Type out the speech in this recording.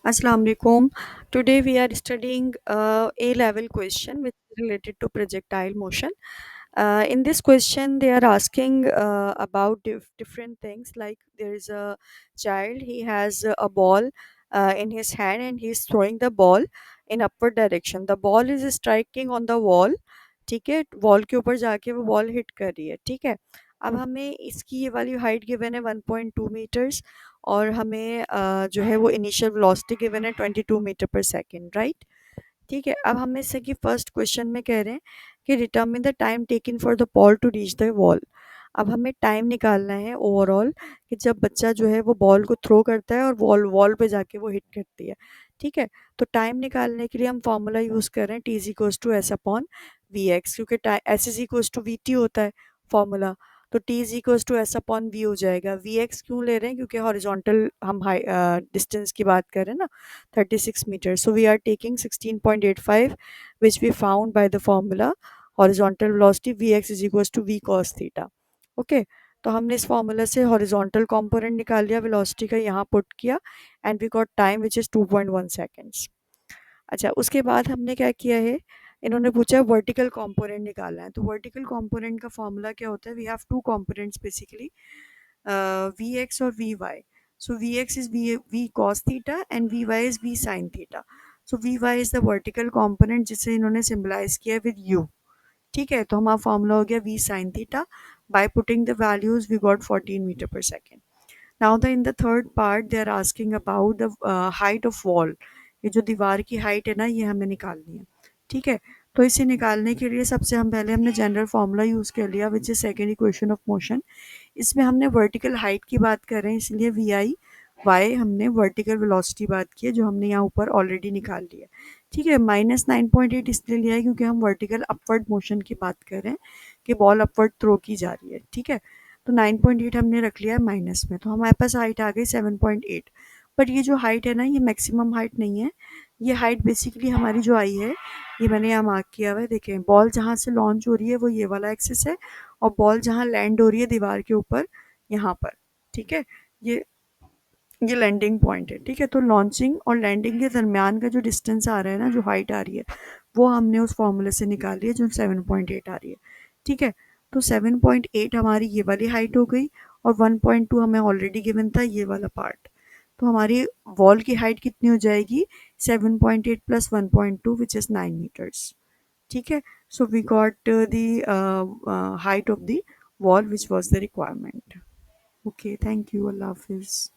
Assalamu alaikum. Today we are studying A level question which is related to projectile motion. In this question, they are asking about different things like there is a child, he has a ball in his hand and he is throwing the ball in upward direction. The ball is striking on the wall. ठीक है, wall के ऊपर जाके वो ball hit कर रही है. ठीक है, अब हमें इसकी ये वाली हाइट गिवन है 1.2 मीटर्स और हमें जो है वो इनिशियल वेलोसिटी गिवन है 22 मीटर पर सेकेंड, राइट. ठीक है, अब हमें इससे कि फर्स्ट क्वेश्चन में कह रहे हैं कि determine the time taken for the ball to reach the wall. अब हमें टाइम निकालना है ओवरऑल कि जब बच्चा जो है वो बॉल को थ्रो करता है और वॉल वॉल पे जाके वो हिट करती है. ठीक है, तो टाइम निकालने के लिए हम फार्मूला यूज़ कर रहे हैं T is equals to S upon V X, क्योंकि S is equals to V T होता है फार्मूला. तो T is equals to S upon V हो जाएगा. वी एक्स क्यों ले रहे हैं, क्योंकि हॉरिजॉन्टल हम हाई डिस्टेंस की बात कर रहे हैं ना, 36 meters. So we are taking 16.85, which we found by the formula horizontal velocity Vx is equals to V cos theta. Okay, तो हमने इस फॉर्मूला से हॉरिजॉन्टल कंपोनेंट निकाल लिया, वेलोसिटी का यहाँ पुट किया and we got time which is 2.1 seconds. अच्छा, उसके बाद हमने क्या किया है, इन्होंने पूछा वर्टिकल कंपोनेंट निकालना है. तो वर्टिकल कंपोनेंट का फॉर्मूला क्या होता है, we have two components basically, V X और V Y. So Vx is V cos theta and Vy is V sin theta. So Vy is the vertical component जिसे इन्होंने symbolize किया with U. ठीक है, तो हमारा फॉर्मूला हो गया V sin theta. By putting the values we got 14 meter per second. Now in the third part they are asking about the height of wall. ये जो दीवार की हाइट है ना, ये हमें निकालनी है. ठीक है, तो इसे निकालने के लिए सबसे हम पहले हमने जनरल फार्मूला यूज़ कर लिया which is second equation of motion. इसमें हमने वर्टिकल हाइट की बात कर रहे हैं, इसलिए वी आई वाई हमने वर्टिकल वेलोसिटी बात की है जो हमने यहाँ ऊपर ऑलरेडी निकाल ली है. ठीक है, -9.8 इसलिए लिया है क्योंकि हम वर्टिकल अपवर्ड मोशन की बात कर रहे हैं कि बॉल अपवर्ड थ्रो की जा रही है. ठीक है, तो 9.8 हमने रख लिया है माइनस में, तो हमारे पास हाइट आ गई 7.8. बट ये जो हाइट है ना, ये मैक्सिमम हाइट नहीं है. ये हाइट बेसिकली हमारी जो आई है, ये मैंने यहाँ मार्क किया हुआ है. देखें, बॉल जहाँ से लॉन्च हो रही है वो ये वाला एक्सिस है और बॉल जहाँ लैंड हो रही है दीवार के ऊपर यहाँ पर. ठीक है, ये ये लैंडिंग पॉइंट है. ठीक है, तो लॉन्चिंग और लैंडिंग के दरमियान का जो डिस्टेंस आ रहा है ना, जो हाइट आ रही है, वो हमने उस फॉर्मूले से निकाली है जो 7.8 आ रही है. ठीक है, तो 7.8 हमारी ये वाली हाइट हो गई और 1.2 हमें ऑलरेडी गिवन था ये वाला पार्ट. तो हमारी वॉल की हाइट कितनी हो जाएगी, 7.8 प्लस 1.2 विच इज़ 9 मीटर्स. ठीक है, so we got the height of the wall which was the requirement. Okay, thank you, अल्लाह हाफिज़.